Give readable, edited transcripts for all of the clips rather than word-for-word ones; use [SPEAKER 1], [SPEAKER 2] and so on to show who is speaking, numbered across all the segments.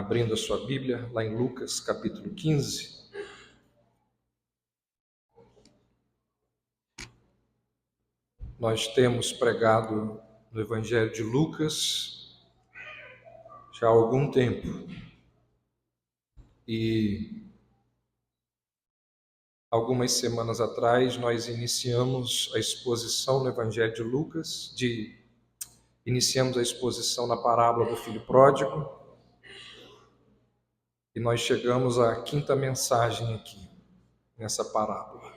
[SPEAKER 1] abrindo a sua Bíblia, lá em Lucas, capítulo 15. Nós temos pregado no Evangelho de Lucas já há algum tempo. E algumas semanas atrás nós iniciamos a exposição no Evangelho de Lucas, iniciamos a exposição na parábola do filho pródigo, e nós chegamos à quinta mensagem aqui, nessa parábola.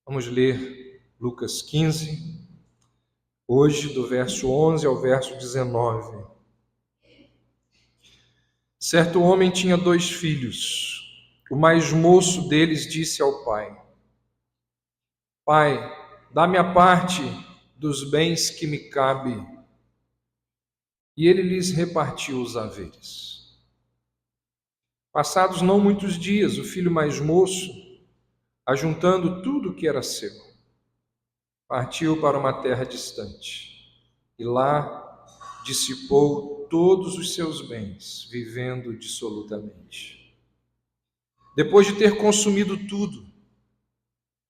[SPEAKER 1] Vamos ler Lucas 15, hoje do verso 11 ao verso 19. Certo homem tinha 2 filhos. O mais moço deles disse ao pai: Pai, dá-me a parte dos bens que me cabe. E ele lhes repartiu os haveres. Passados não muitos dias, o filho mais moço, ajuntando tudo o que era seu, partiu para uma terra distante e lá dissipou todos os seus bens, vivendo dissolutamente. Depois de ter consumido tudo,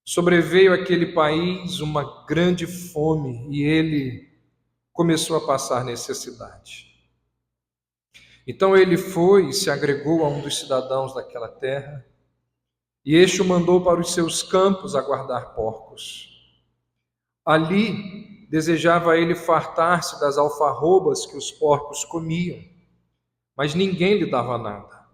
[SPEAKER 1] sobreveio àquele país uma grande fome e ele começou a passar necessidade. Então ele foi e se agregou a um dos cidadãos daquela terra, e este o mandou para os seus campos a guardar porcos. Ali desejava ele fartar-se das alfarrobas que os porcos comiam, mas ninguém lhe dava nada.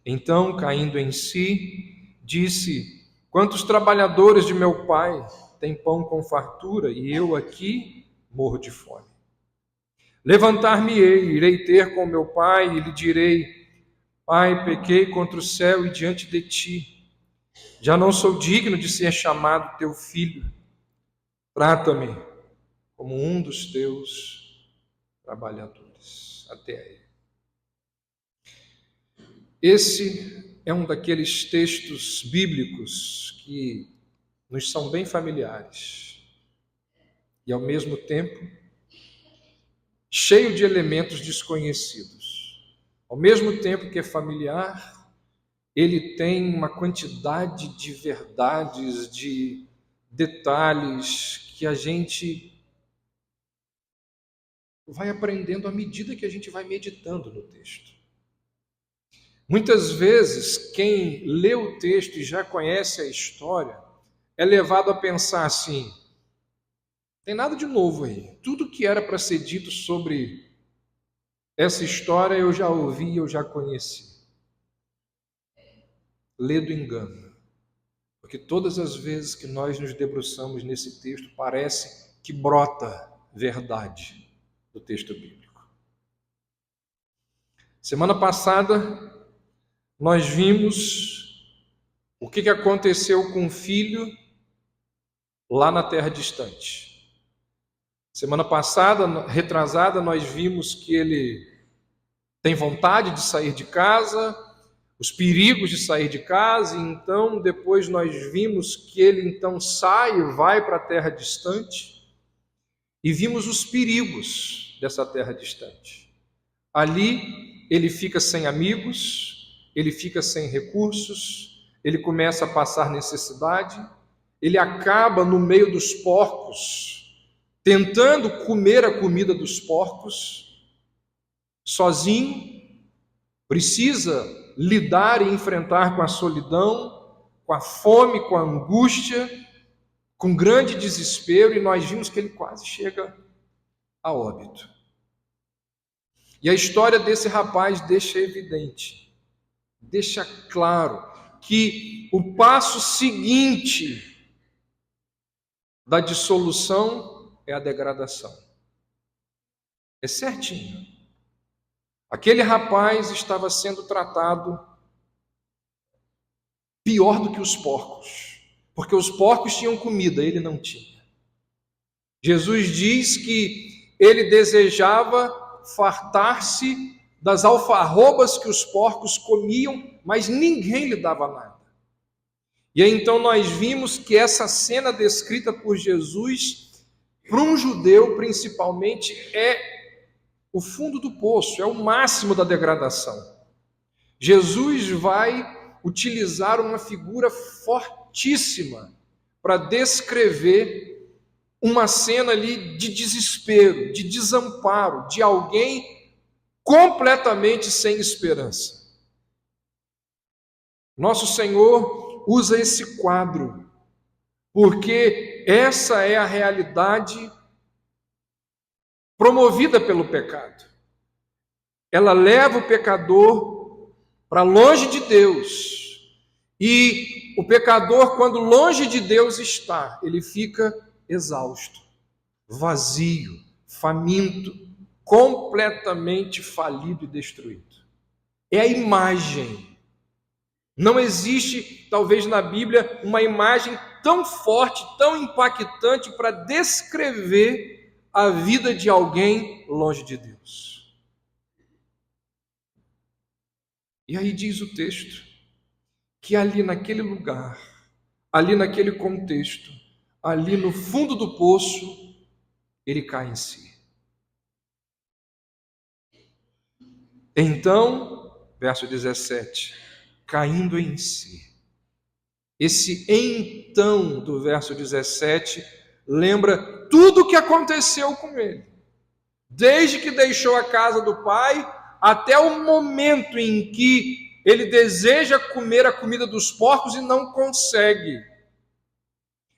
[SPEAKER 1] Então, caindo em si, disse: Quantos trabalhadores de meu pai têm pão com fartura, e eu aqui morro de fome. Levantar-me-ei, irei ter com meu pai, e lhe direi: Pai, pequei contra o céu e diante de ti. Já não sou digno de ser chamado teu filho. Trata-me como um dos teus trabalhadores. Até aí. Esse é um daqueles textos bíblicos que nos são bem familiares e, ao mesmo tempo, cheio de elementos desconhecidos. Ao mesmo tempo que é familiar, ele tem uma quantidade de verdades, de detalhes que a gente vai aprendendo à medida que a gente vai meditando no texto. Muitas vezes, quem lê o texto e já conhece a história, é levado a pensar assim: tem nada de novo aí. Tudo que era para ser dito sobre essa história eu já ouvi, eu já conheci. Lê do engano. Porque todas as vezes que nós nos debruçamos nesse texto, parece que brota verdade do texto bíblico. Semana passada, nós vimos o que aconteceu com o filho lá na terra distante. Semana passada, retrasada, nós vimos que ele tem vontade de sair de casa, os perigos de sair de casa, e então depois nós vimos que ele então sai e vai para a terra distante, e vimos os perigos dessa terra distante. Ali ele fica sem amigos, ele fica sem recursos, ele começa a passar necessidade, ele acaba no meio dos porcos, tentando comer a comida dos porcos, sozinho, precisa lidar e enfrentar com a solidão, com a fome, com a angústia, com grande desespero, e nós vimos que ele quase chega a óbito. E a história desse rapaz deixa evidente, deixa claro que o passo seguinte da dissolução é a degradação. É certinho. Aquele rapaz estava sendo tratado pior do que os porcos, porque os porcos tinham comida, ele não tinha. Jesus diz que ele desejava fartar-se das alfarrobas que os porcos comiam, mas ninguém lhe dava nada. E aí então nós vimos que essa cena descrita por Jesus, para um judeu principalmente, é o fundo do poço, é o máximo da degradação. Jesus vai utilizar uma figura fortíssima para descrever uma cena ali de desespero, de desamparo, de alguém completamente sem esperança. Nosso Senhor usa esse quadro, porque essa é a realidade promovida pelo pecado. Ela leva o pecador para longe de Deus. E o pecador, quando longe de Deus está, ele fica exausto, vazio, faminto, completamente falido e destruído. É a imagem. Não existe, talvez na Bíblia, uma imagem tão forte, tão impactante para descrever a vida de alguém longe de Deus. E aí diz o texto que ali naquele lugar, ali naquele contexto, ali no fundo do poço, ele cai em si. Então, verso 17, caindo em si. Esse então do verso 17 lembra tudo o que aconteceu com ele. Desde que deixou a casa do pai até o momento em que ele deseja comer a comida dos porcos e não consegue.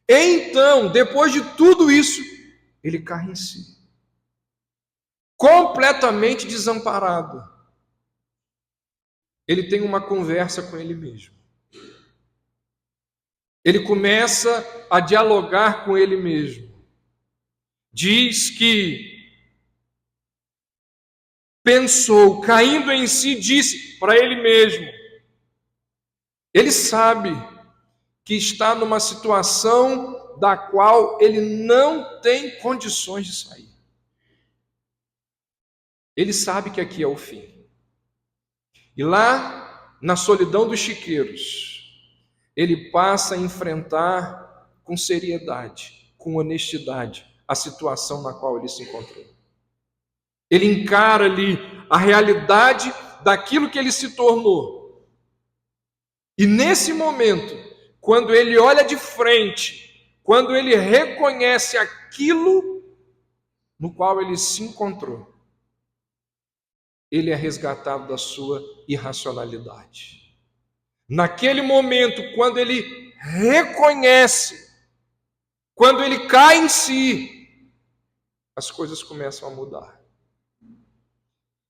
[SPEAKER 1] Então, depois de tudo isso, ele cai em si. Completamente desamparado. Ele tem uma conversa com ele mesmo. Ele começa a dialogar com ele mesmo. Diz que pensou, caindo em si, disse para ele mesmo. Ele sabe que está numa situação da qual ele não tem condições de sair. Ele sabe que aqui é o fim. E lá, na solidão dos chiqueiros, ele passa a enfrentar com seriedade, com honestidade, a situação na qual ele se encontrou. Ele encara ali a realidade daquilo que ele se tornou. E nesse momento, quando ele olha de frente, quando ele reconhece aquilo no qual ele se encontrou, ele é resgatado da sua irracionalidade. Naquele momento, quando ele reconhece, quando ele cai em si, as coisas começam a mudar.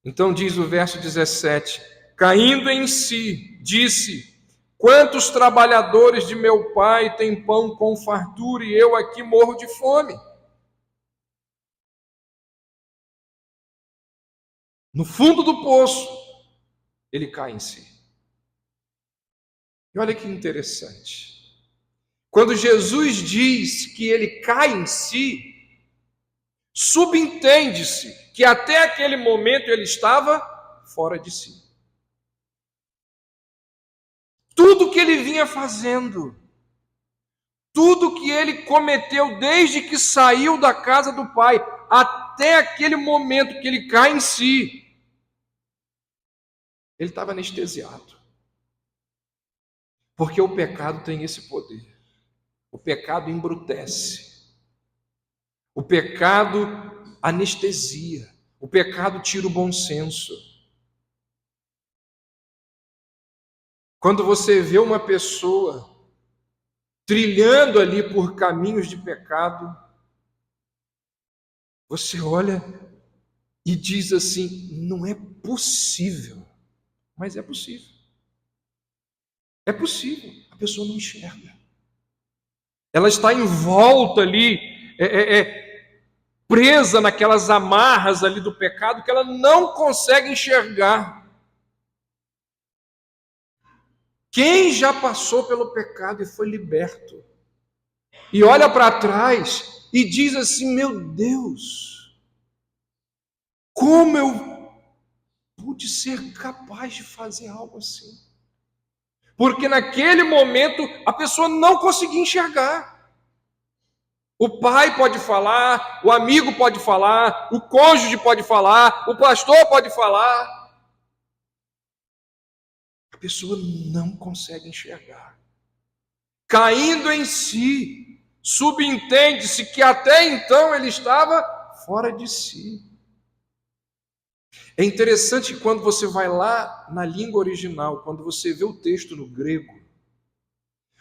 [SPEAKER 1] Então diz o verso 17, caindo em si, disse, quantos trabalhadores de meu pai têm pão com fartura e eu aqui morro de fome? No fundo do poço, ele cai em si. E olha que interessante. Quando Jesus diz que ele cai em si, subentende-se que até aquele momento ele estava fora de si. Tudo que ele vinha fazendo, tudo que ele cometeu desde que saiu da casa do Pai, até aquele momento que ele cai em si, ele estava anestesiado. Porque o pecado tem esse poder. O pecado embrutece. O pecado anestesia. O pecado tira o bom senso. Quando você vê uma pessoa trilhando ali por caminhos de pecado, você olha e diz assim, não é possível. Mas é possível. É possível. A pessoa não enxerga. Ela está envolta ali, presa naquelas amarras ali do pecado que ela não consegue enxergar. Quem já passou pelo pecado e foi liberto, e olha para trás e diz assim, meu Deus, como eu pude ser capaz de fazer algo assim? Porque naquele momento a pessoa não conseguia enxergar. O pai pode falar, o amigo pode falar, o cônjuge pode falar, o pastor pode falar. A pessoa não consegue enxergar. Caindo em si, subentende-se que até então ele estava fora de si. É interessante que quando você vai lá na língua original, quando você vê o texto no grego,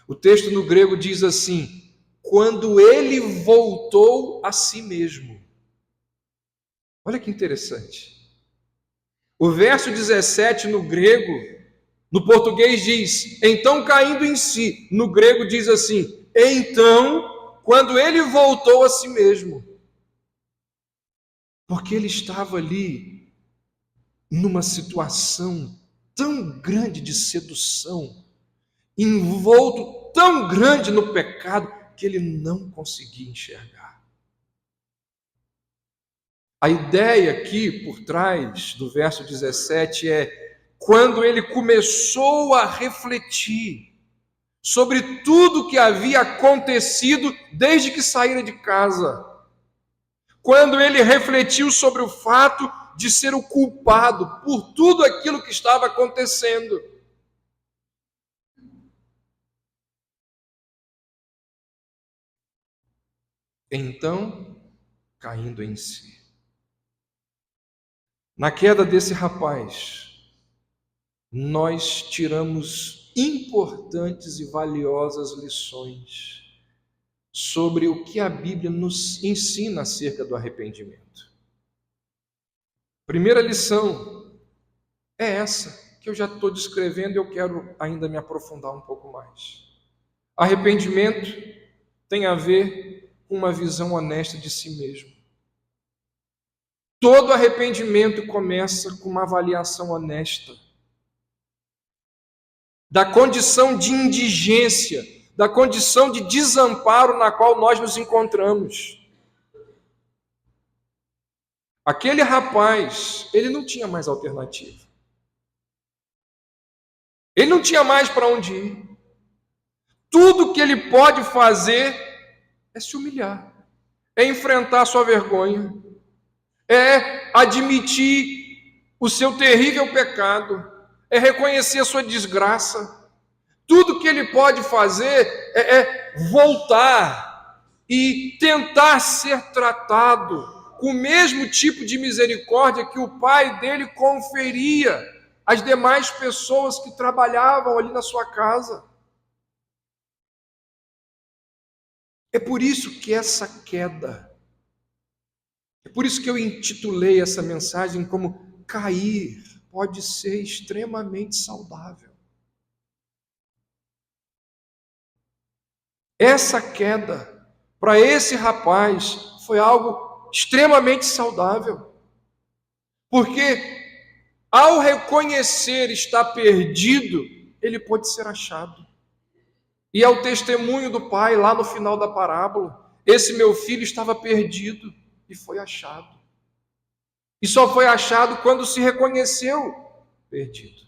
[SPEAKER 1] o texto no grego diz assim: quando ele voltou a si mesmo. Olha que interessante. O verso 17 no grego, no português diz, então caindo em si. No grego diz assim, então, quando ele voltou a si mesmo. Porque ele estava ali numa situação tão grande de sedução, envolto tão grande no pecado, que ele não conseguia enxergar. A ideia aqui por trás do verso 17 é quando ele começou a refletir sobre tudo que havia acontecido desde que saíra de casa. Quando ele refletiu sobre o fato de ser o culpado por tudo aquilo que estava acontecendo. Então, caindo em si. Na queda desse rapaz, nós tiramos importantes e valiosas lições sobre o que a Bíblia nos ensina acerca do arrependimento. Primeira lição é essa, que eu já estou descrevendo e eu quero ainda me aprofundar um pouco mais. Arrependimento tem a ver com uma visão honesta de si mesmo. Todo arrependimento começa com uma avaliação honesta da condição de indigência, da condição de desamparo na qual nós nos encontramos. Aquele rapaz, ele não tinha mais alternativa. Ele não tinha mais para onde ir. Tudo que ele pode fazer é se humilhar, é enfrentar a sua vergonha, é admitir o seu terrível pecado, é reconhecer a sua desgraça. Tudo que ele pode fazer é voltar e tentar ser tratado com o mesmo tipo de misericórdia que o pai dele conferia às demais pessoas que trabalhavam ali na sua casa. É por isso que essa queda, é por isso que eu intitulei essa mensagem como cair pode ser extremamente saudável. Essa queda, para esse rapaz, foi algo extremamente saudável. Porque ao reconhecer estar perdido, ele pode ser achado. E é o testemunho do pai lá no final da parábola. Esse meu filho estava perdido e foi achado. E só foi achado quando se reconheceu perdido.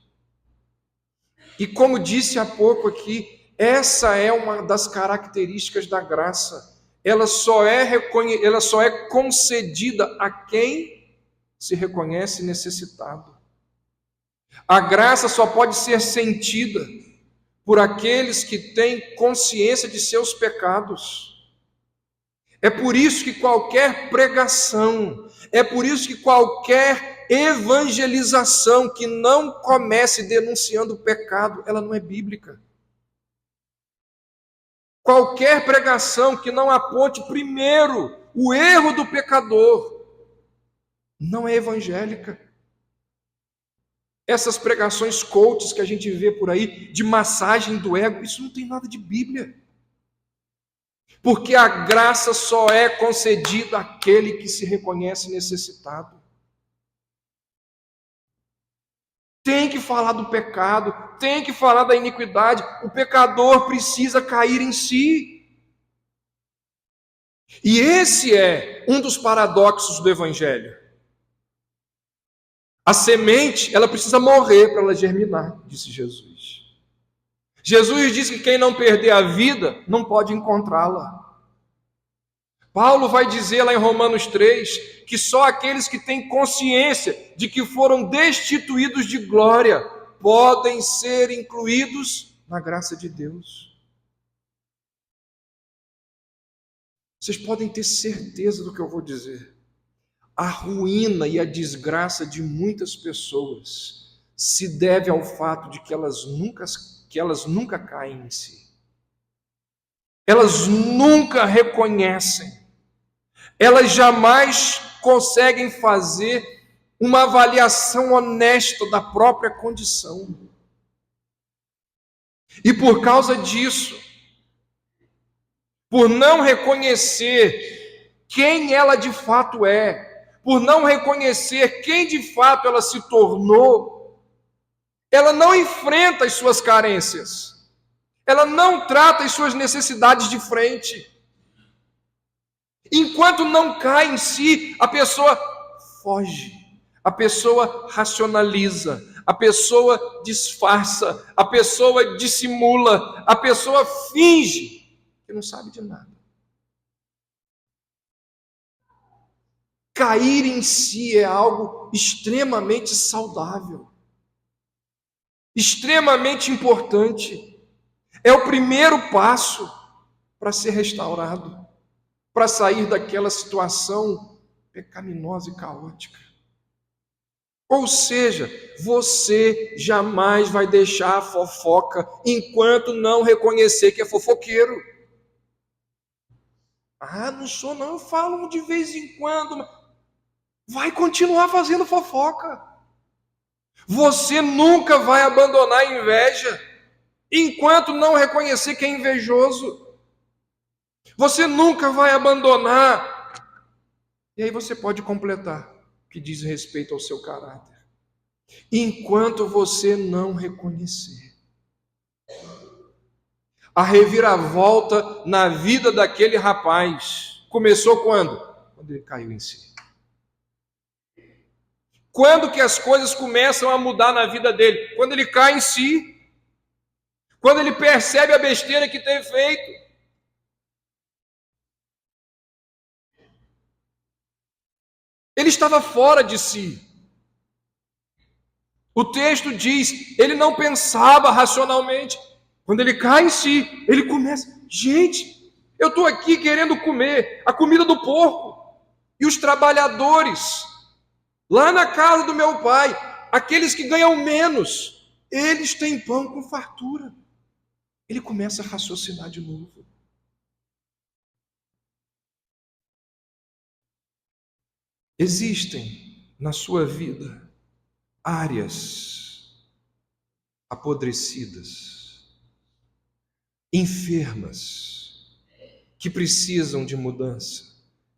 [SPEAKER 1] E como disse há pouco aqui, essa é uma das características da graça. Ela só é concedida a quem se reconhece necessitado. A graça só pode ser sentida por aqueles que têm consciência de seus pecados. É por isso que qualquer pregação, é por isso que qualquer evangelização que não comece denunciando o pecado, ela não é bíblica. Qualquer pregação que não aponte primeiro o erro do pecador, não é evangélica. Essas pregações coaches que a gente vê por aí, de massagem do ego, isso não tem nada de Bíblia. Porque a graça só é concedida àquele que se reconhece necessitado. Tem que falar do pecado, tem que falar da iniquidade. O pecador precisa cair em si. E esse é um dos paradoxos do Evangelho. A semente, ela precisa morrer para ela germinar, disse Jesus. Jesus disse que quem não perder a vida, não pode encontrá-la. Paulo vai dizer lá em Romanos 3 que só aqueles que têm consciência de que foram destituídos de glória podem ser incluídos na graça de Deus. Vocês podem ter certeza do que eu vou dizer. A ruína e a desgraça de muitas pessoas se deve ao fato de que elas nunca caem em si. Elas nunca reconhecem. Elas jamais conseguem fazer uma avaliação honesta da própria condição. E por causa disso, por não reconhecer quem ela de fato é, por não reconhecer quem de fato ela se tornou, ela não enfrenta as suas carências, ela não trata as suas necessidades de frente. Enquanto não cai em si, a pessoa foge, a pessoa racionaliza, a pessoa disfarça, a pessoa dissimula, a pessoa finge que não sabe de nada. Cair em si é algo extremamente saudável, extremamente importante. É o primeiro passo para ser restaurado, para sair daquela situação pecaminosa e caótica. Ou seja, você jamais vai deixar a fofoca enquanto não reconhecer que é fofoqueiro. Ah, não sou não, eu falo de vez em quando. Vai continuar fazendo fofoca. Você nunca vai abandonar a inveja enquanto não reconhecer que é invejoso. Você nunca vai abandonar. E aí você pode completar o que diz respeito ao seu caráter. Enquanto você não reconhecer. A reviravolta na vida daquele rapaz começou quando? Quando ele caiu em si. Quando que as coisas começam a mudar na vida dele? Quando ele cai em si. Quando ele percebe a besteira que tem feito. Ele estava fora de si. O texto diz, ele não pensava racionalmente. Quando ele cai em si, ele começa, gente, eu estou aqui querendo comer a comida do porco. E os trabalhadores, lá na casa do meu pai, aqueles que ganham menos, eles têm pão com fartura. Ele começa a raciocinar de novo. Existem na sua vida áreas apodrecidas, enfermas, que precisam de mudança,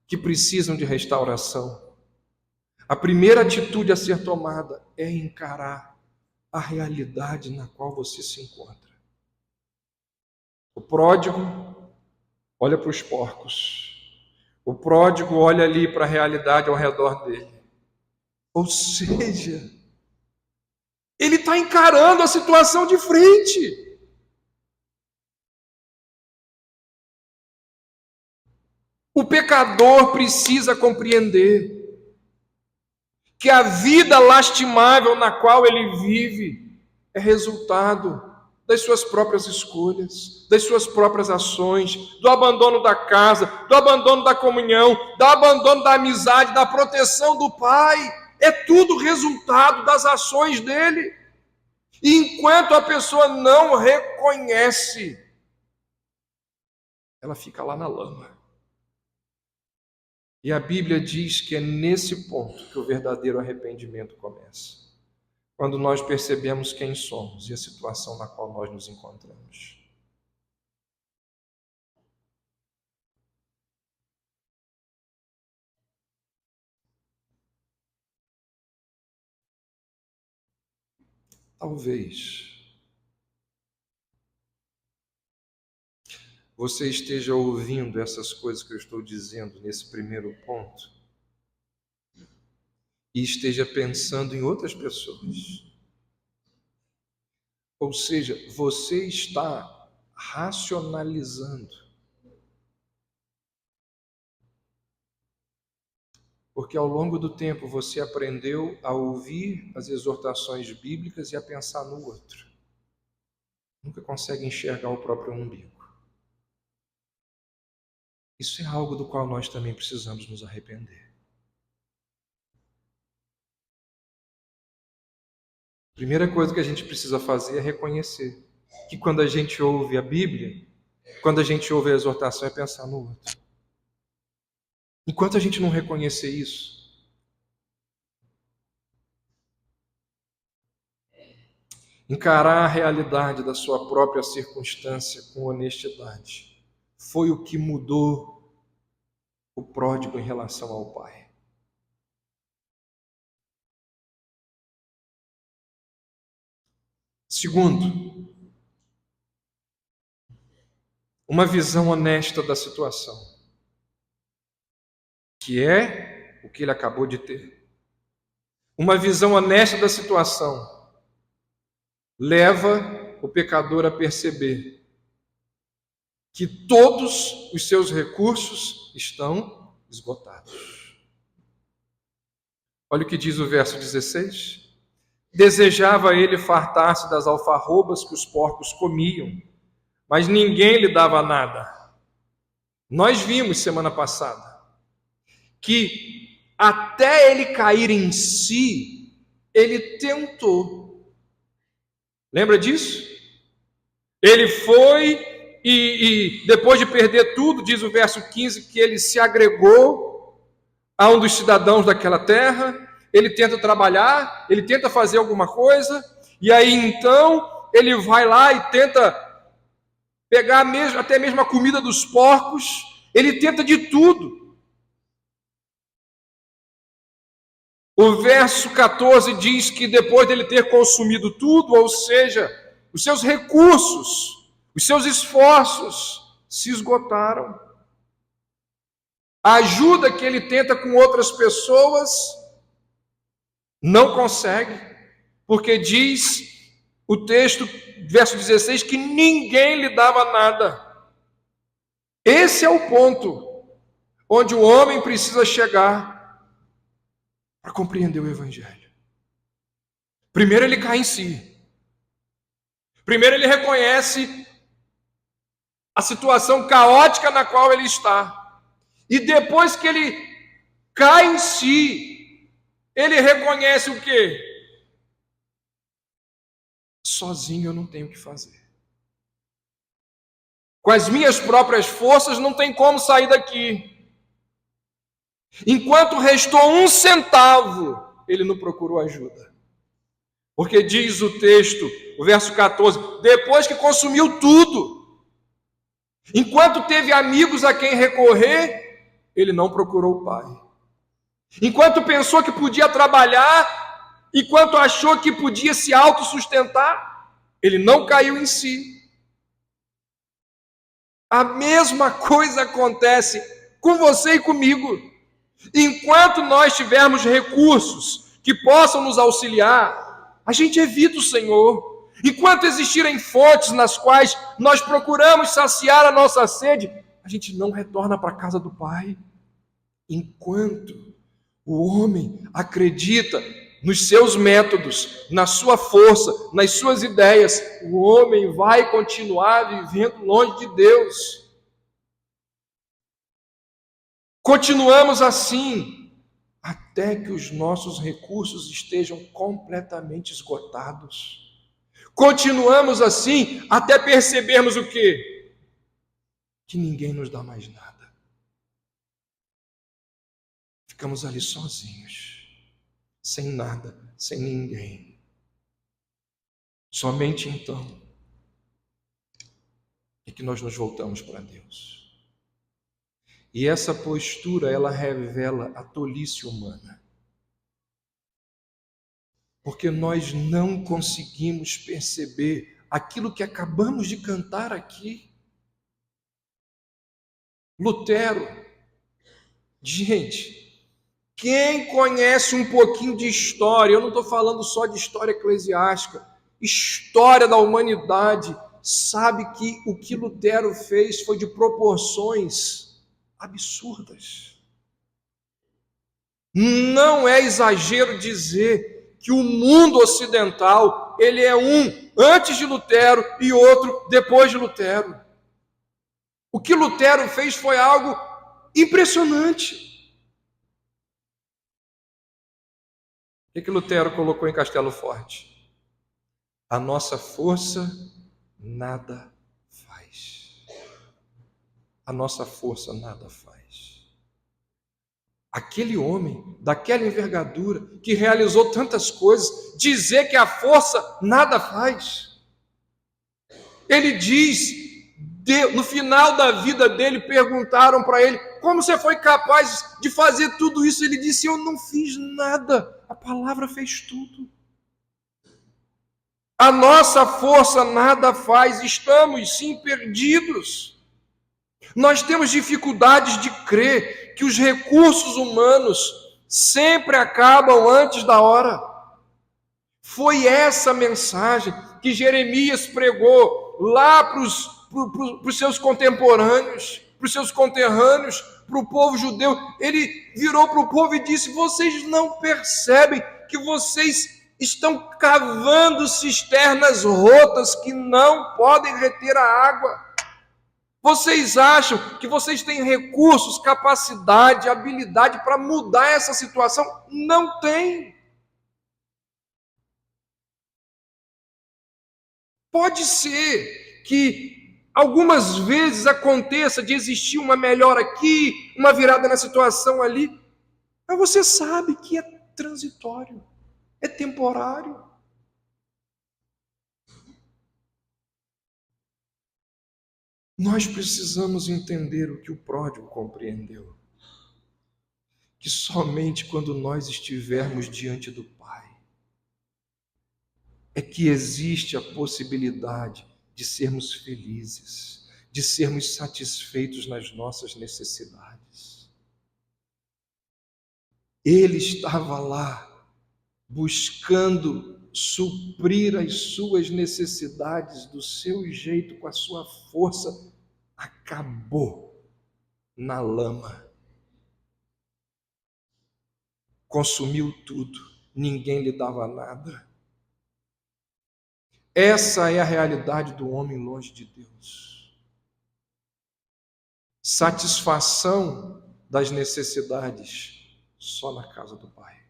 [SPEAKER 1] que precisam de restauração. A primeira atitude a ser tomada é encarar a realidade na qual você se encontra. O pródigo olha para os porcos. O pródigo olha ali para a realidade ao redor dele. Ou seja, ele está encarando a situação de frente. O pecador precisa compreender que a vida lastimável na qual ele vive é resultado das suas próprias escolhas, das suas próprias ações, do abandono da casa, do abandono da comunhão, do abandono da amizade, da proteção do Pai. É tudo resultado das ações dele. E enquanto a pessoa não reconhece, ela fica lá na lama. E a Bíblia diz que é nesse ponto que o verdadeiro arrependimento começa. Quando nós percebemos quem somos e a situação na qual nós nos encontramos. Talvez você esteja ouvindo essas coisas que eu estou dizendo nesse primeiro ponto e esteja pensando em outras pessoas. Ou seja, você está racionalizando Porque ao longo do tempo você aprendeu a ouvir as exortações bíblicas e a pensar no outro. Nunca consegue enxergar o próprio umbigo. Isso é algo do qual nós também precisamos nos arrepender. A primeira coisa que a gente precisa fazer é reconhecer que quando a gente ouve a Bíblia, quando a gente ouve a exortação, é pensar no outro. Enquanto a gente não reconhecer isso, encarar a realidade da sua própria circunstância com honestidade foi o que mudou o pródigo em relação ao pai. Segundo, uma visão honesta da situação, que é o que ele acabou de ter. Uma visão honesta da situação leva o pecador a perceber que todos os seus recursos estão esgotados. Olha o que diz o verso 16. Desejava ele fartar-se das alfarrobas que os porcos comiam, mas ninguém lhe dava nada. Nós vimos semana passada que até ele cair em si, ele tentou. Lembra disso? Ele foi e depois de perder tudo, diz o verso 15, que ele se agregou a um dos cidadãos daquela terra. Ele tenta trabalhar, ele tenta fazer alguma coisa, e aí então ele vai lá e tenta pegar até mesmo a comida dos porcos, ele tenta de tudo. O verso 14 diz que depois dele ter consumido tudo, ou seja, os seus recursos, os seus esforços se esgotaram. A ajuda que ele tenta com outras pessoas não consegue, porque diz o texto, verso 16, que ninguém lhe dava nada. Esse é o ponto onde o homem precisa chegar para compreender o Evangelho. Primeiro ele cai em si. Primeiro ele reconhece a situação caótica na qual ele está. E depois que ele cai em si, ele reconhece o quê? Sozinho eu não tenho o que fazer. Com as minhas próprias forças não tem como sair daqui. Enquanto restou 1 centavo, ele não procurou ajuda. Porque diz o texto, o verso 14, depois que consumiu tudo, enquanto teve amigos a quem recorrer, ele não procurou o pai. Enquanto pensou que podia trabalhar, enquanto achou que podia se autossustentar, ele não caiu em si. A mesma coisa acontece com você e comigo. Enquanto nós tivermos recursos que possam nos auxiliar, a gente evita o Senhor. Enquanto existirem fontes nas quais nós procuramos saciar a nossa sede, a gente não retorna para a casa do Pai. Enquanto o homem acredita nos seus métodos, na sua força, nas suas ideias, o homem vai continuar vivendo longe de Deus. Continuamos assim até que os nossos recursos estejam completamente esgotados. Continuamos assim até percebermos o quê? Que ninguém nos dá mais nada. Ficamos ali sozinhos, sem nada, sem ninguém. Somente então é que nós nos voltamos para Deus. E essa postura, ela revela a tolice humana. Porque nós não conseguimos perceber aquilo que acabamos de cantar aqui. Lutero. Gente, quem conhece um pouquinho de história, eu não estou falando só de história eclesiástica, história da humanidade, sabe que o que Lutero fez foi de proporções absurdas. Não é exagero dizer que o mundo ocidental, ele é um antes de Lutero e outro depois de Lutero. O que Lutero fez foi algo impressionante. O que Lutero colocou em Castelo Forte? A nossa força nada faz. A nossa força nada faz. Aquele homem, daquela envergadura, que realizou tantas coisas, dizer que a força nada faz. Ele diz, no final da vida dele, perguntaram para ele, como você foi capaz de fazer tudo isso? Ele disse, eu não fiz nada, a palavra fez tudo. A nossa força nada faz, estamos sim perdidos. Nós temos dificuldades de crer que os recursos humanos sempre acabam antes da hora. Foi essa mensagem que Jeremias pregou lá para os seus contemporâneos, para os seus conterrâneos, para o povo judeu. Ele virou para o povo e disse, vocês não percebem que vocês estão cavando cisternas rotas que não podem reter a água. Vocês acham que vocês têm recursos, capacidade, habilidade para mudar essa situação? Não tem. Pode ser que algumas vezes aconteça de existir uma melhora aqui, uma virada na situação ali, mas você sabe que é transitório, é temporário. Nós precisamos entender o que o pródigo compreendeu. Que somente quando nós estivermos diante do Pai, é que existe a possibilidade de sermos felizes, de sermos satisfeitos nas nossas necessidades. Ele estava lá, buscando suprir as suas necessidades do seu jeito, com a sua força, acabou na lama. Consumiu tudo, ninguém lhe dava nada. Essa é a realidade do homem longe de Deus. Satisfação das necessidades só na casa do Pai.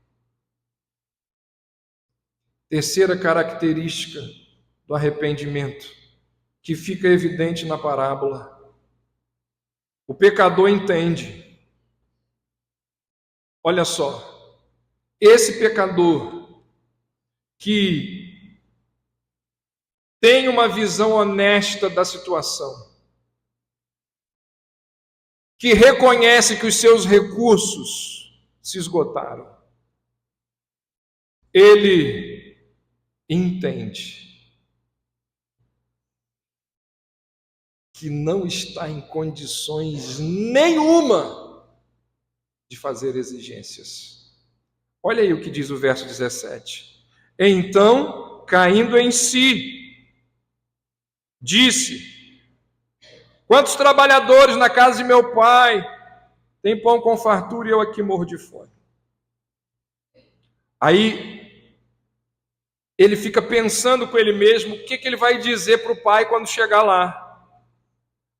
[SPEAKER 1] Terceira característica do arrependimento, que fica evidente na parábola. O pecador entende. Olha só, esse pecador que tem uma visão honesta da situação, que reconhece que os seus recursos se esgotaram, ele entende que não está em condições nenhuma de fazer exigências. Olha aí o que diz o verso 17. Então, caindo em si, disse, quantos trabalhadores na casa de meu pai têm pão com fartura e eu aqui morro de fome? Aí ele fica pensando com ele mesmo o que ele vai dizer para o pai quando chegar lá.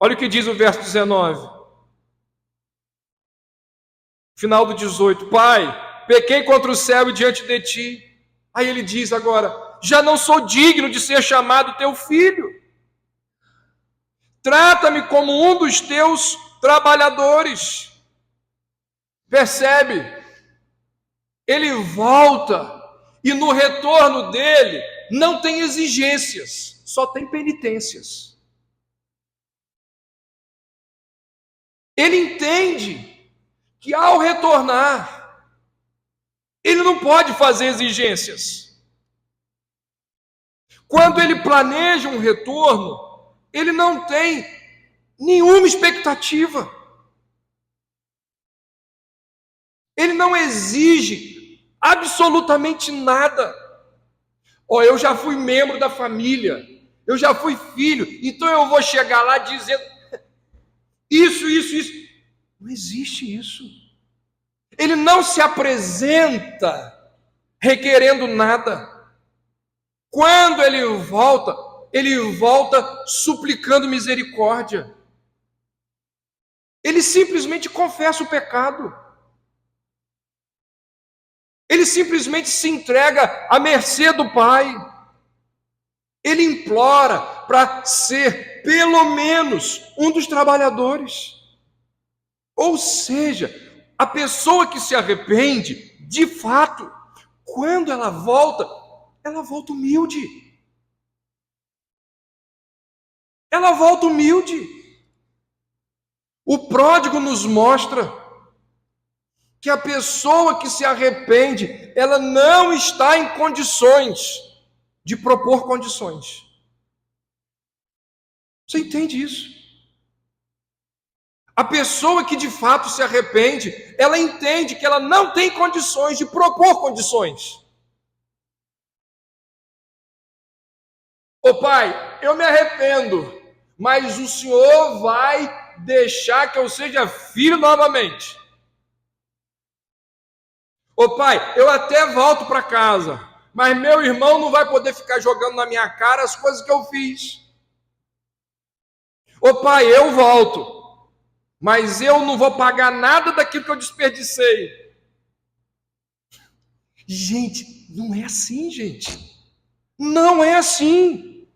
[SPEAKER 1] Olha o que diz o verso 19. Final do 18. Pai, pequei contra o céu e diante de ti. Aí ele diz agora, já não sou digno de ser chamado teu filho. Trata-me como um dos teus trabalhadores. Percebe? Ele volta e no retorno dele não tem exigências, só tem penitências. Ele entende que ao retornar, ele não pode fazer exigências. Quando ele planeja um retorno, ele não tem nenhuma expectativa. Ele não exige absolutamente nada. Eu já fui membro da família, eu já fui filho, então eu vou chegar lá dizendo isso. Não existe isso. Ele não se apresenta requerendo nada. Quando ele volta suplicando misericórdia. Ele simplesmente confessa o pecado. Ele simplesmente se entrega à mercê do Pai. Ele implora para ser, pelo menos, um dos trabalhadores. Ou seja, a pessoa que se arrepende, de fato, quando ela volta humilde. Ela volta humilde. O pródigo nos mostra que a pessoa que se arrepende, ela não está em condições de propor condições. Você entende isso? A pessoa que de fato se arrepende, ela entende que ela não tem condições de propor condições. Ô pai, eu me arrependo, mas o Senhor vai deixar que eu seja filho novamente. Ô pai, eu até volto para casa, mas meu irmão não vai poder ficar jogando na minha cara as coisas que eu fiz. Ô pai, eu volto, mas eu não vou pagar nada daquilo que eu desperdicei. Gente, não é assim, gente. Não é assim.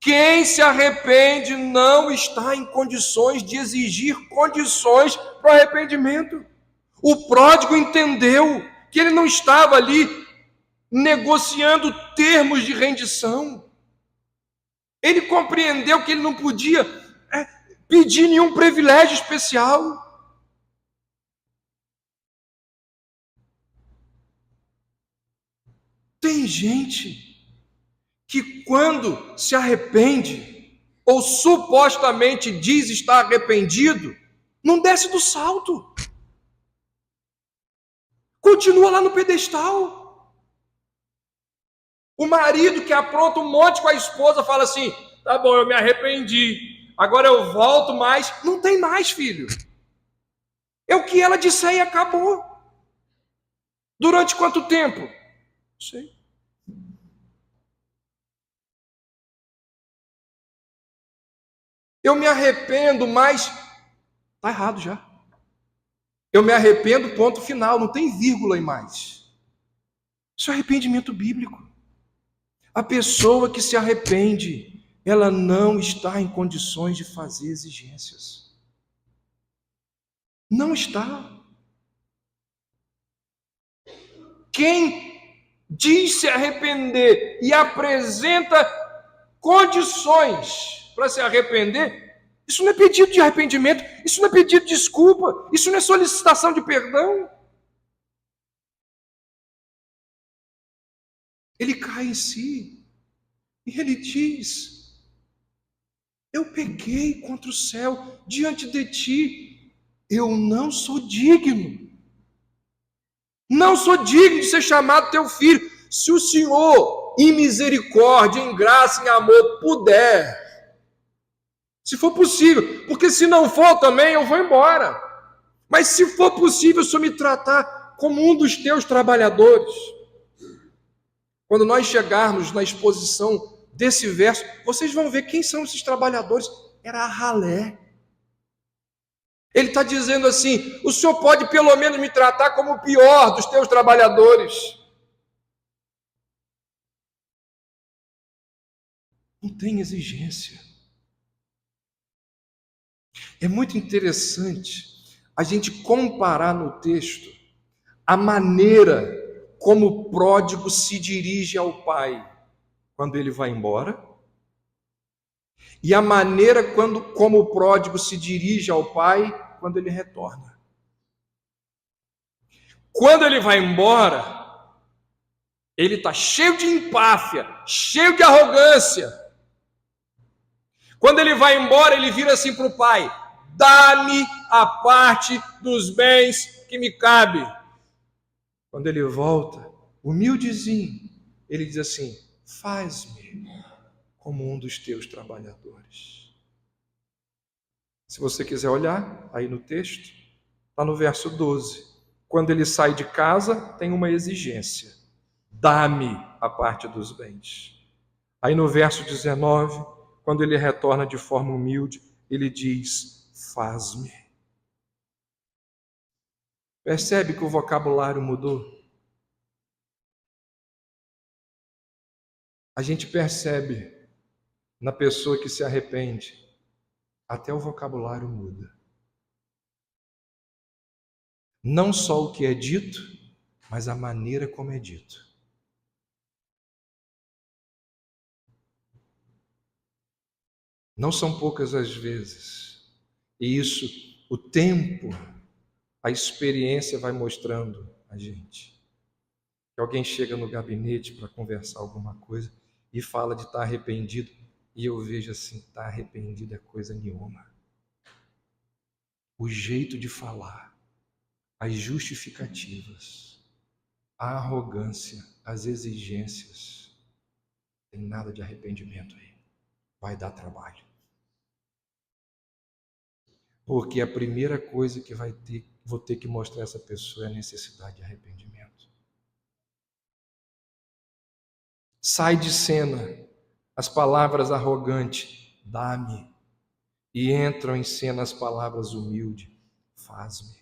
[SPEAKER 1] Quem se arrepende não está em condições de exigir condições para o arrependimento. O pródigo entendeu que ele não estava ali negociando termos de rendição. Ele compreendeu que ele não podia pedir nenhum privilégio especial. Tem gente que quando se arrepende, ou supostamente diz estar arrependido, não desce do salto. Continua lá no pedestal. O marido que apronta um monte com a esposa fala assim, tá bom, eu me arrependi, agora eu volto mais. Não tem mais, filho. É o que ela disser e acabou. Durante quanto tempo? Não sei. Eu me arrependo, mas está errado já. Eu me arrependo, ponto final, não tem vírgula em mais. Isso é arrependimento bíblico. A pessoa que se arrepende, ela não está em condições de fazer exigências. Não está. Quem diz se arrepender e apresenta condições para se arrepender, isso não é pedido de arrependimento, isso não é pedido de desculpa, isso não é solicitação de perdão. Ele cai em si e ele diz: eu pequei contra o céu diante de ti, eu não sou digno. Não sou digno de ser chamado teu filho. Se o Senhor, em misericórdia, em graça, em amor, puder, se for possível, porque se não for também, eu vou embora. Mas se for possível, o Senhor me tratar como um dos teus trabalhadores. Quando nós chegarmos na exposição desse verso, vocês vão ver quem são esses trabalhadores. Era a ralé. Ele está dizendo assim, o Senhor pode pelo menos me tratar como o pior dos teus trabalhadores. Não tem exigência. É muito interessante a gente comparar no texto a maneira como o pródigo se dirige ao pai quando ele vai embora e a maneira como o pródigo se dirige ao pai quando ele retorna. Quando ele vai embora, ele está cheio de empáfia, cheio de arrogância. Quando ele vai embora, ele vira assim para o pai: dá-me a parte dos bens que me cabe. Quando ele volta, humildezinho, ele diz assim: faz-me como um dos teus trabalhadores. Se você quiser olhar, aí no texto, está no verso 12. quando ele sai de casa, tem uma exigência: dá-me a parte dos bens. Aí no verso 19, quando ele retorna de forma humilde, ele diz: faz-me. Percebe que o vocabulário mudou? A gente percebe na pessoa que se arrepende, até o vocabulário muda. Não só o que é dito, mas a maneira como é dito. Não são poucas as vezes. E isso, o tempo, a experiência vai mostrando a gente. Que alguém chega no gabinete para conversar alguma coisa e fala de estar arrependido, e eu vejo assim, estar arrependido é coisa nenhuma. O jeito de falar, as justificativas, a arrogância, as exigências, tem nada de arrependimento aí. Vai dar trabalho. Porque a primeira coisa que vou ter que mostrar a essa pessoa é a necessidade de arrependimento. Sai de cena as palavras arrogantes, dá-me, e entram em cena as palavras humildes, faz-me.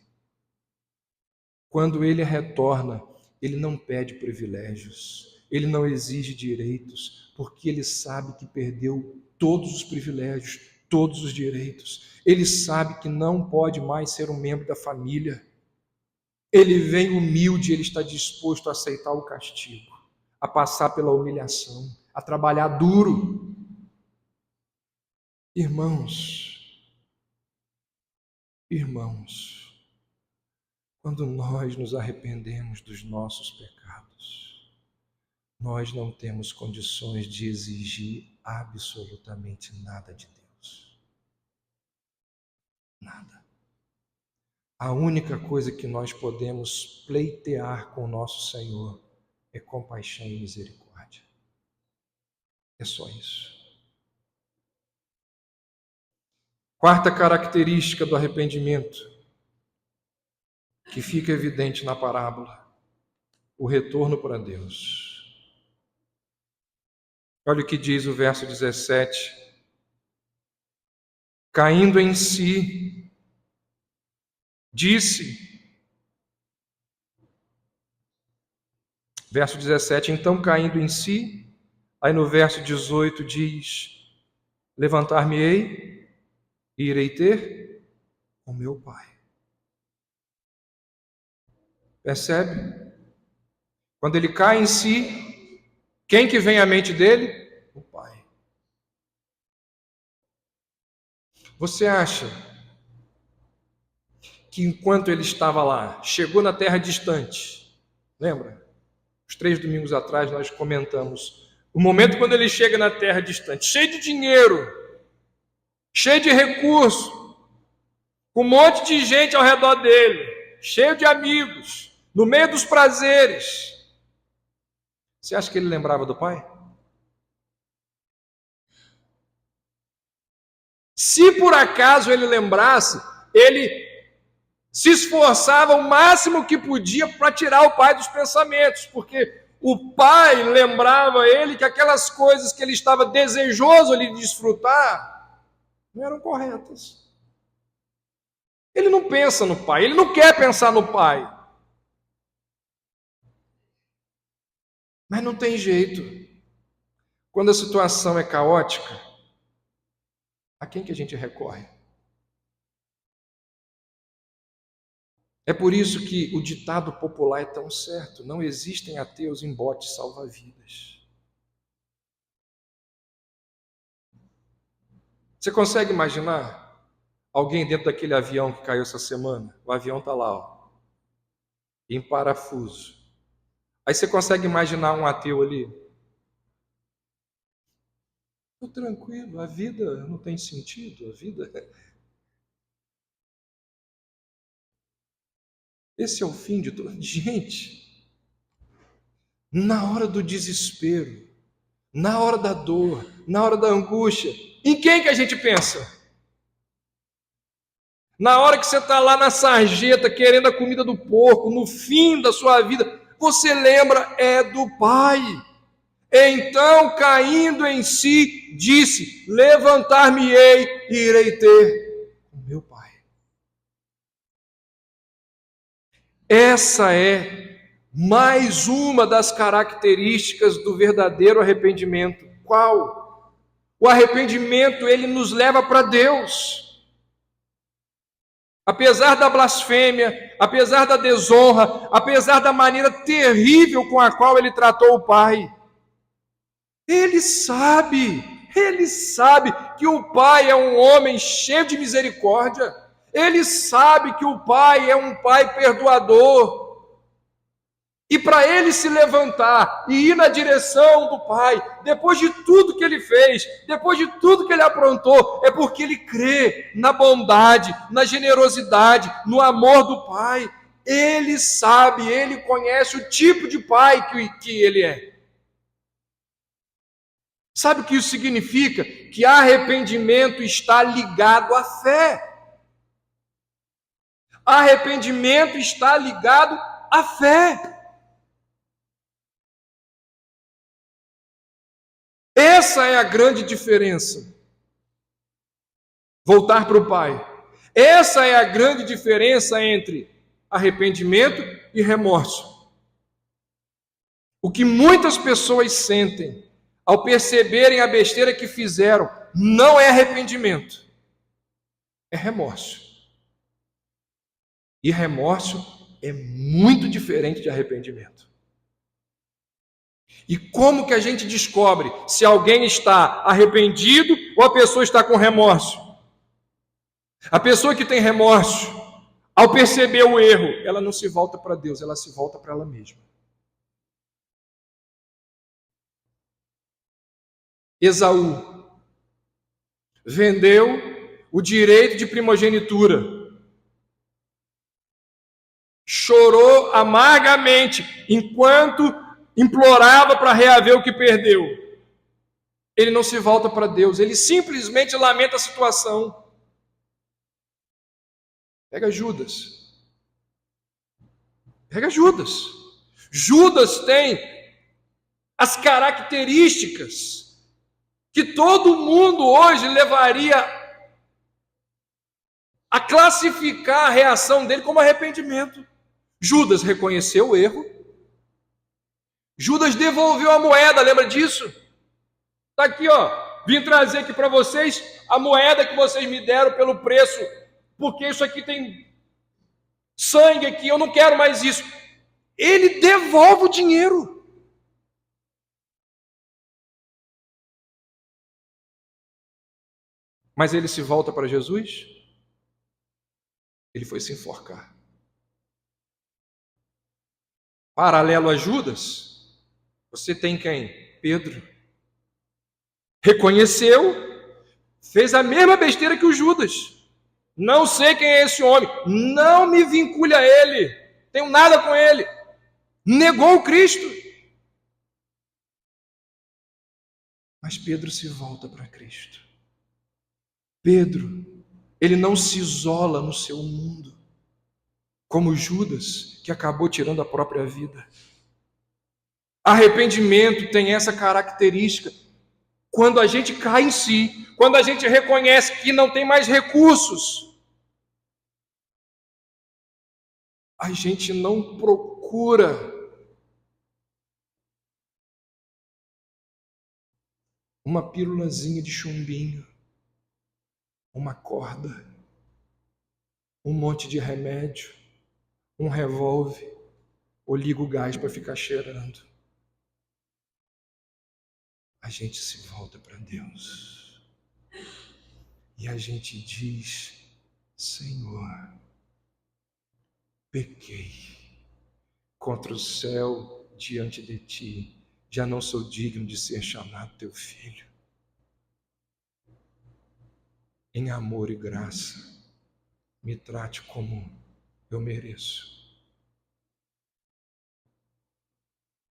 [SPEAKER 1] Quando ele retorna, ele não pede privilégios, ele não exige direitos, porque ele sabe que perdeu todos os privilégios, todos os direitos. Ele sabe que não pode mais ser um membro da família. Ele vem humilde, ele está disposto a aceitar o castigo, a passar pela humilhação, a trabalhar duro. Irmãos, quando nós nos arrependemos dos nossos pecados, nós não temos condições de exigir absolutamente nada de Deus. Nada. A única coisa que nós podemos pleitear com o nosso Senhor é compaixão e misericórdia. É só isso. Quarta característica do arrependimento, que fica evidente na parábola: o retorno para Deus. Olha o que diz o verso 17. Caindo em si, disse, verso 17, então caindo em si, aí no verso 18 diz, levantar-me-ei e irei ter com meu Pai. Percebe? Quando ele cai em si, quem que vem à mente dele? O Pai. Você acha que enquanto ele estava lá, chegou na terra distante, lembra? Os 3 domingos atrás nós comentamos o momento quando ele chega na terra distante, cheio de dinheiro, cheio de recurso, com um monte de gente ao redor dele, cheio de amigos, no meio dos prazeres. Você acha que ele lembrava do Pai? Se por acaso ele lembrasse, ele se esforçava o máximo que podia para tirar o Pai dos pensamentos, porque o Pai lembrava ele que aquelas coisas que ele estava desejoso de desfrutar não eram corretas. Ele não pensa no Pai, ele não quer pensar no Pai. Mas não tem jeito. Quando a situação é caótica, a quem que a gente recorre? É por isso que o ditado popular é tão certo: não existem ateus em botes salva-vidas. Você consegue imaginar alguém dentro daquele avião que caiu essa semana? O avião está lá, ó, em parafuso. Aí você consegue imaginar um ateu ali? Estou tranquilo, a vida não tem sentido, a vida... Esse é o fim de tudo. Gente, na hora do desespero, na hora da dor, na hora da angústia, em quem que a gente pensa? Na hora que você está lá na sarjeta, querendo a comida do porco, no fim da sua vida, você lembra, é do Pai. Então, caindo em si, disse: levantar-me-ei e irei ter o meu Pai. Essa é mais uma das características do verdadeiro arrependimento. Qual? O arrependimento, ele nos leva para Deus. Apesar da blasfêmia, apesar da desonra, apesar da maneira terrível com a qual ele tratou o Pai, ele sabe que o Pai é um homem cheio de misericórdia, ele sabe que o Pai é um Pai perdoador, e para ele se levantar e ir na direção do Pai, depois de tudo que ele fez, depois de tudo que ele aprontou, é porque ele crê na bondade, na generosidade, no amor do Pai. Ele sabe, ele conhece o tipo de Pai que ele é. Sabe o que isso significa? Que arrependimento está ligado à fé. Arrependimento está ligado à fé. Essa é a grande diferença. Voltar para o Pai. Essa é a grande diferença entre arrependimento e remorso. O que muitas pessoas sentem ao perceberem a besteira que fizeram não é arrependimento, é remorso. E remorso é muito diferente de arrependimento. E como que a gente descobre se alguém está arrependido ou a pessoa está com remorso? A pessoa que tem remorso, ao perceber o erro, ela não se volta para Deus, ela se volta para ela mesma. Esaú vendeu o direito de primogenitura, chorou amargamente enquanto implorava para reaver o que perdeu. Ele não se volta para Deus, ele simplesmente lamenta a situação. Pega Judas. Judas tem as características que todo mundo hoje levaria a classificar a reação dele como arrependimento. Judas reconheceu o erro. Judas devolveu a moeda, lembra disso? Está aqui, ó. Vim trazer aqui para vocês a moeda que vocês me deram pelo preço, porque isso aqui tem sangue aqui, eu não quero mais isso. Ele devolve o dinheiro. Mas ele se volta para Jesus? Ele foi se enforcar. Paralelo a Judas, você tem quem? Pedro. Reconheceu, fez a mesma besteira que o Judas. Não sei quem é esse homem, não me vincule a ele, tenho nada com ele. Negou o Cristo. Mas Pedro se volta para Cristo. Pedro, ele não se isola no seu mundo, como Judas, que acabou tirando a própria vida. Arrependimento tem essa característica. Quando a gente cai em si, quando a gente reconhece que não tem mais recursos, a gente não procura uma pílulazinha de chumbinho, uma corda, um monte de remédio, um revólver, ou liga o gás para ficar cheirando. A gente se volta para Deus e a gente diz: Senhor, pequei contra o céu diante de ti, já não sou digno de ser chamado teu filho. Em amor e graça, me trate como eu mereço,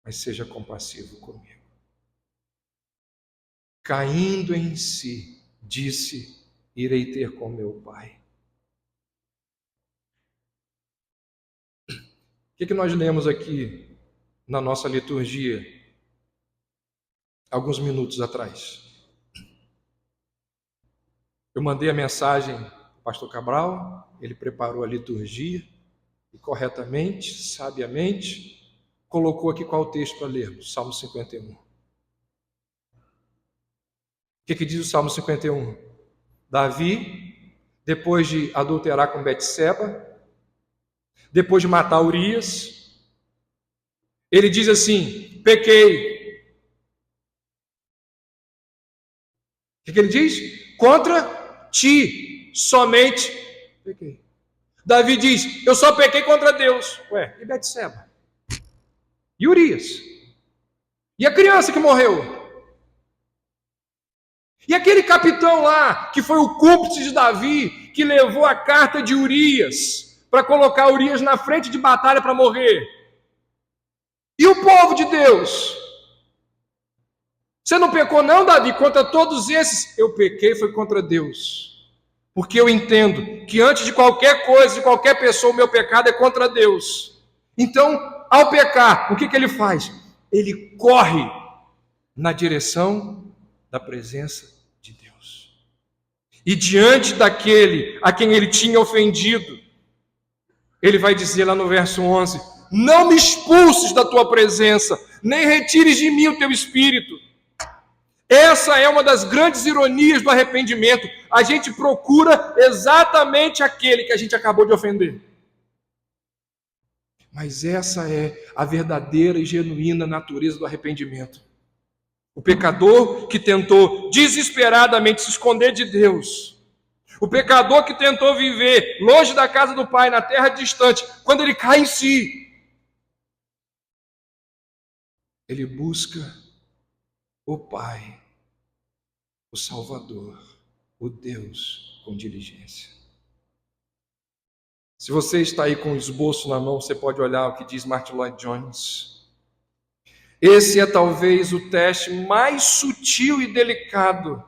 [SPEAKER 1] mas seja compassivo comigo. Caindo em si, disse: irei ter com meu Pai. que nós lemos aqui na nossa liturgia, alguns minutos atrás? Eu mandei a mensagem ao pastor Cabral, ele preparou a liturgia e corretamente, sabiamente, colocou aqui qual o texto para lermos, Salmo 51. O que diz o Salmo 51? Davi, depois de adulterar com Betseba, depois de matar Urias, ele diz assim: pequei. O que ele diz? Contra ti, somente pequei. Davi diz: eu só pequei contra Deus. Ué, e Betseba? E Urias? E a criança que morreu? E aquele capitão lá, que foi o cúmplice de Davi, que levou a carta de Urias, para colocar Urias na frente de batalha para morrer? E o povo de Deus? Você não pecou não, Davi, contra todos esses? Eu pequei, foi contra Deus. Porque eu entendo que antes de qualquer coisa, de qualquer pessoa, o meu pecado é contra Deus. Então, ao pecar, o que ele faz? Ele corre na direção da presença de Deus. E diante daquele a quem ele tinha ofendido, ele vai dizer lá no verso 11: não me expulses da tua presença, nem retires de mim o teu espírito. Essa é uma das grandes ironias do arrependimento. A gente procura exatamente aquele que a gente acabou de ofender. Mas essa é a verdadeira e genuína natureza do arrependimento. O pecador que tentou desesperadamente se esconder de Deus, o pecador que tentou viver longe da casa do Pai, na terra distante, quando ele cai em si, ele busca o Pai, o Salvador, o Deus com diligência. Se você está aí com o esboço na mão, você pode olhar o que diz Martin Lloyd Jones. Esse é talvez o teste mais sutil e delicado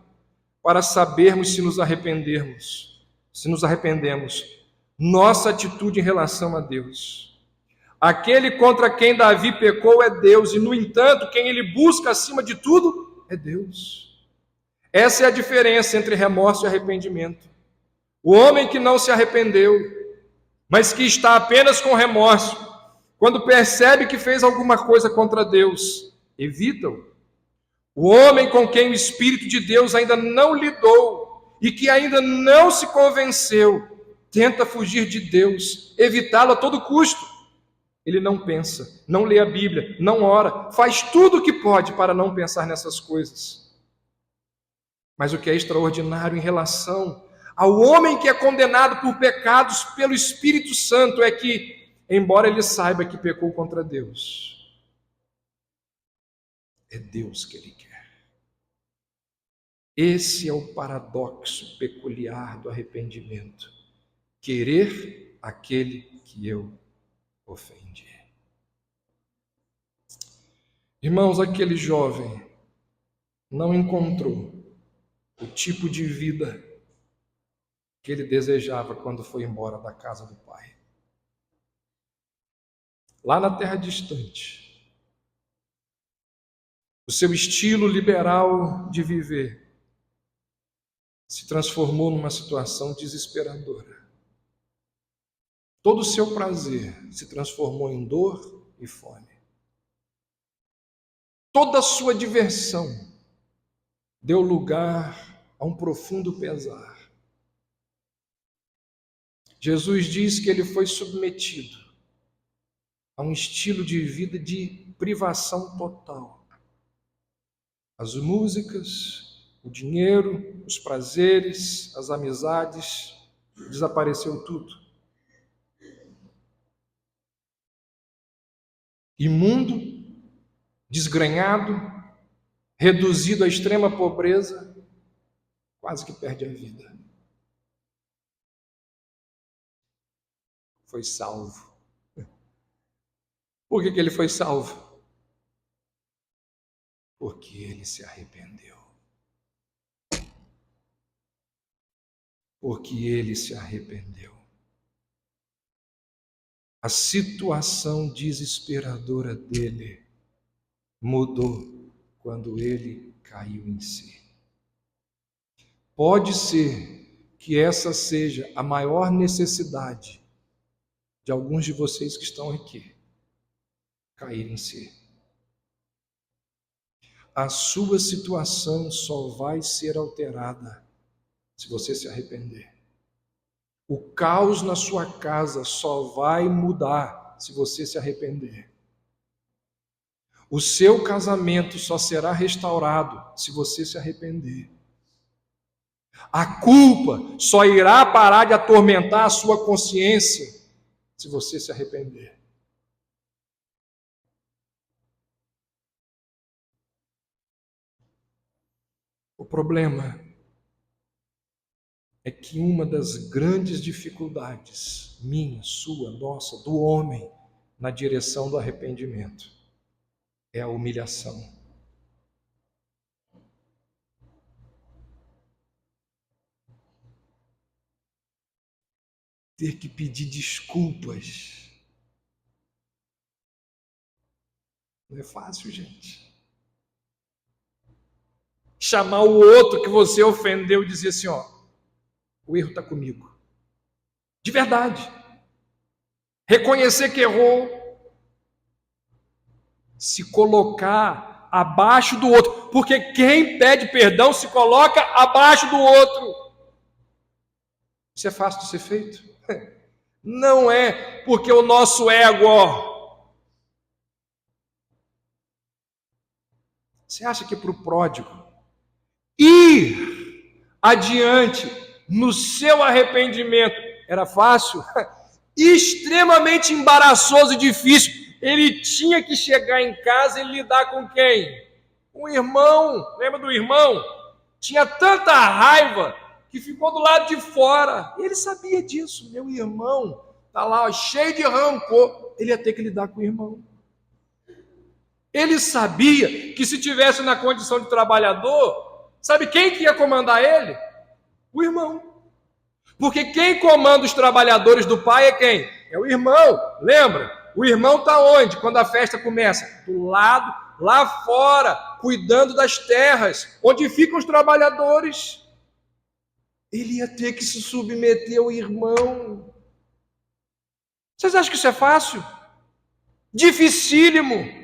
[SPEAKER 1] para sabermos se nos arrependemos. Se nos arrependemos, nossa atitude em relação a Deus. Aquele contra quem Davi pecou é Deus, e no entanto, quem ele busca acima de tudo é Deus. Essa é a diferença entre remorso e arrependimento. O homem que não se arrependeu, mas que está apenas com remorso, quando percebe que fez alguma coisa contra Deus, evita-o. O homem com quem o Espírito de Deus ainda não lidou e que ainda não se convenceu, tenta fugir de Deus, evitá-lo a todo custo. Ele não pensa, não lê a Bíblia, não ora, faz tudo o que pode para não pensar nessas coisas. Mas o que é extraordinário em relação ao homem que é condenado por pecados pelo Espírito Santo é que, embora ele saiba que pecou contra Deus, é Deus que ele quer. Esse é o paradoxo peculiar do arrependimento. Querer aquele que eu ofendi. Irmãos, aquele jovem não encontrou o tipo de vida que ele desejava quando foi embora da casa do pai. Lá na terra distante, o seu estilo liberal de viver se transformou numa situação desesperadora. Todo o seu prazer se transformou em dor e fome. Toda a sua diversão deu lugar a um profundo pesar. Jesus diz que ele foi submetido a um estilo de vida de privação total. As músicas, o dinheiro, os prazeres, as amizades, desapareceu tudo. Imundo, desgrenhado, reduzido à extrema pobreza, quase que perde a vida. Foi salvo. Por que ele foi salvo? Porque ele se arrependeu. Porque ele se arrependeu. A situação desesperadora dele mudou quando ele caiu em si. Pode ser que essa seja a maior necessidade de alguns de vocês que estão aqui, cair em si. A sua situação só vai ser alterada se você se arrepender. O caos na sua casa só vai mudar se você se arrepender. O seu casamento só será restaurado se você se arrepender. A culpa só irá parar de atormentar a sua consciência se você se arrepender. O problema é que uma das grandes dificuldades, minha, sua, nossa, do homem, na direção do arrependimento, é a humilhação. Ter que pedir desculpas. Não é fácil, gente. Chamar o outro que você ofendeu e dizer assim, ó, o erro está comigo. De verdade. Reconhecer que errou. Se colocar abaixo do outro. Porque quem pede perdão se coloca abaixo do outro. Isso é fácil de ser feito? Não é, porque o nosso ego, ó. Você acha que para o pródigo ir adiante no seu arrependimento era fácil? Extremamente embaraçoso e difícil. Ele tinha que chegar em casa e lidar com quem? Com o irmão. Lembra do irmão? Tinha tanta raiva que ficou do lado de fora. Ele sabia disso. Meu irmão está lá, ó, cheio de rancor. Ele ia ter que lidar com o irmão. Ele sabia que se tivesse na condição de trabalhador, sabe quem que ia comandar ele? O irmão. Porque quem comanda os trabalhadores do pai é quem? É o irmão. Lembra? O irmão está onde? Quando a festa começa? Do lado, lá fora, cuidando das terras, onde ficam os trabalhadores. Ele ia ter que se submeter ao irmão. Vocês acham que isso é fácil? Dificílimo.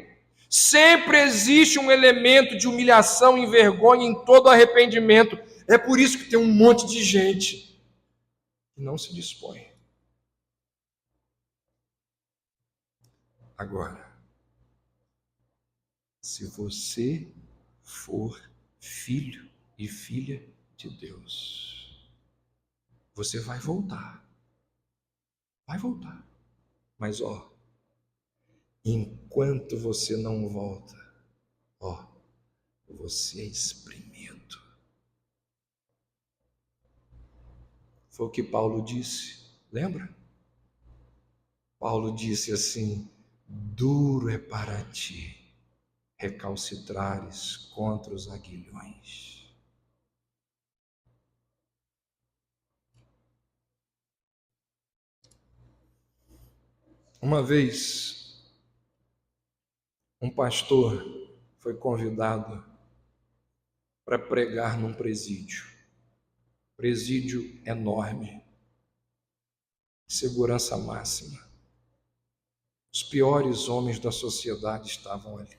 [SPEAKER 1] Sempre existe um elemento de humilhação e vergonha em todo arrependimento. É por isso que tem um monte de gente que não se dispõe. Agora, se você for filho e filha de Deus, você vai voltar. Vai voltar. Mas, ó, enquanto você não volta, ó, você é espremido. Foi o que Paulo disse, lembra? Paulo disse assim: duro é para ti recalcitrares contra os aguilhões. Uma vez, um pastor foi convidado para pregar num presídio enorme, segurança máxima. Os piores homens da sociedade estavam ali.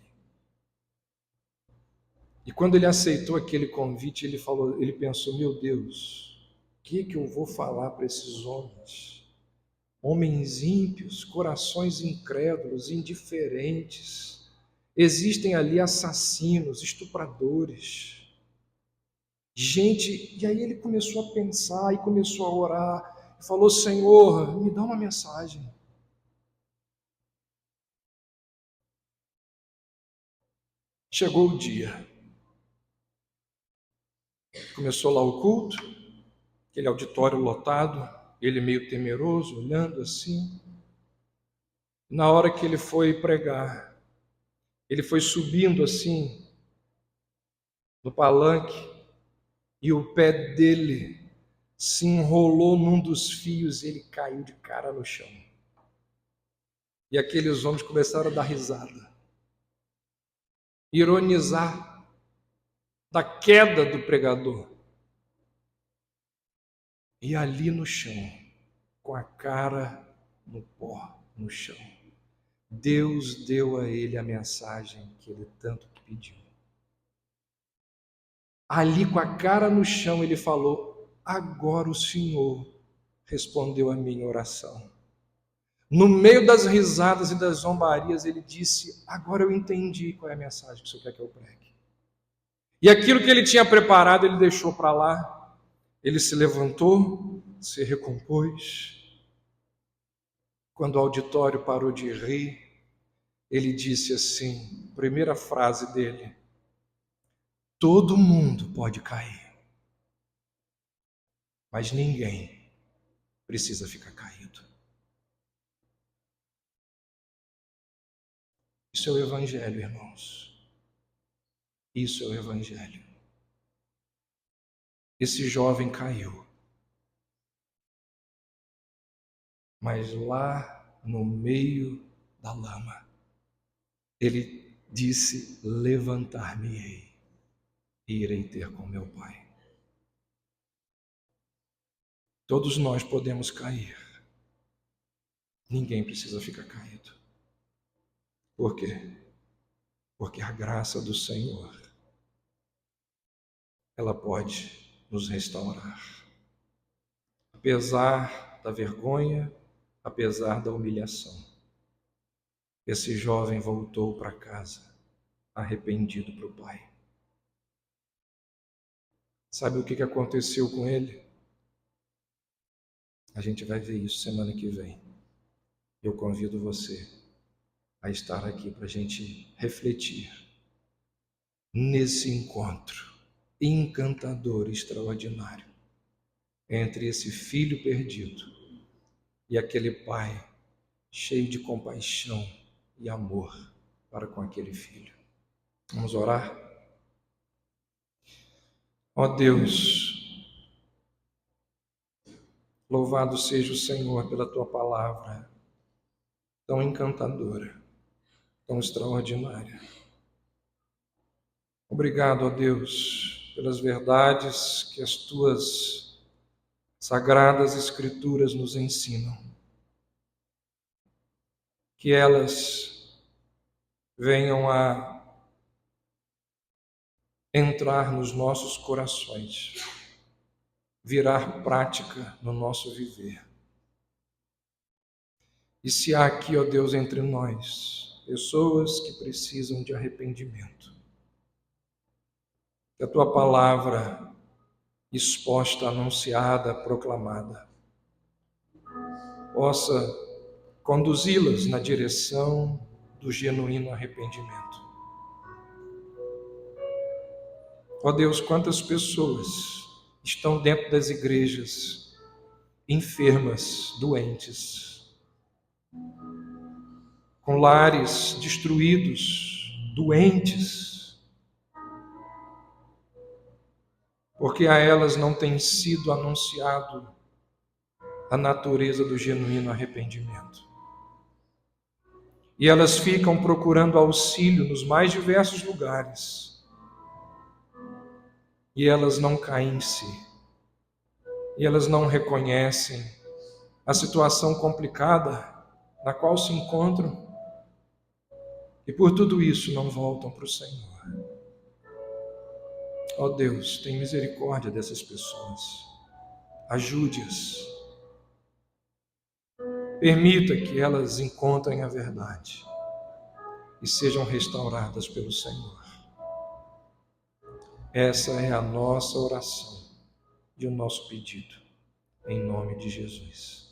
[SPEAKER 1] E quando ele aceitou aquele convite, ele pensou: meu Deus, o que eu vou falar para esses homens? Homens ímpios, corações incrédulos, indiferentes. Existem ali assassinos, estupradores. Gente, e aí ele começou a pensar e começou a orar. E falou: Senhor, me dá uma mensagem. Chegou o dia. Começou lá o culto, aquele auditório lotado, ele meio temeroso, olhando assim. Na hora que ele foi pregar, ele foi subindo assim, no palanque, e o pé dele se enrolou num dos fios e ele caiu de cara no chão. E aqueles homens começaram a dar risada, ironizar da queda do pregador. E ali no chão, com a cara no pó, no chão, Deus deu a ele a mensagem que ele tanto pediu. Ali com a cara no chão ele falou: agora o Senhor respondeu a minha oração. No meio das risadas e das zombarias ele disse: agora eu entendi qual é a mensagem que o Senhor quer que eu pregue. E aquilo que ele tinha preparado ele deixou para lá. Ele se levantou, se recompôs. Quando o auditório parou de rir, ele disse assim, primeira frase dele: todo mundo pode cair, mas ninguém precisa ficar caído. Isso é o Evangelho, irmãos. Isso é o Evangelho. Esse jovem caiu, mas lá no meio da lama, ele disse: levantar-me-ei e irei ter com meu Pai. Todos nós podemos cair. Ninguém precisa ficar caído. Por quê? Porque a graça do Senhor, ela pode nos restaurar. Apesar da vergonha, apesar da humilhação, esse jovem voltou para casa, arrependido para o pai. Sabe o que aconteceu com ele? A gente vai ver isso semana que vem. Eu convido você a estar aqui para a gente refletir nesse encontro encantador, extraordinário, entre esse filho perdido e aquele pai cheio de compaixão e amor para com aquele filho. Vamos orar? Ó Deus, louvado seja o Senhor pela tua palavra tão encantadora, tão extraordinária. Obrigado, ó Deus, pelas verdades que as tuas sagradas escrituras nos ensinam. Que elas venham a entrar nos nossos corações, virar prática no nosso viver. E se há aqui, ó Deus, entre nós, pessoas que precisam de arrependimento, que a tua palavra exposta, anunciada, proclamada, possa conduzi-las na direção do genuíno arrependimento. Ó Deus, quantas pessoas estão dentro das igrejas enfermas, doentes, com lares destruídos, doentes, porque a elas não tem sido anunciado a natureza do genuíno arrependimento. E elas ficam procurando auxílio nos mais diversos lugares. E elas não caem em si. E elas não reconhecem a situação complicada na qual se encontram. E por tudo isso não voltam para o Senhor. Ó Deus, tem misericórdia dessas pessoas. Ajude-as. Permita que elas encontrem a verdade e sejam restauradas pelo Senhor. Essa é a nossa oração e o nosso pedido, em nome de Jesus.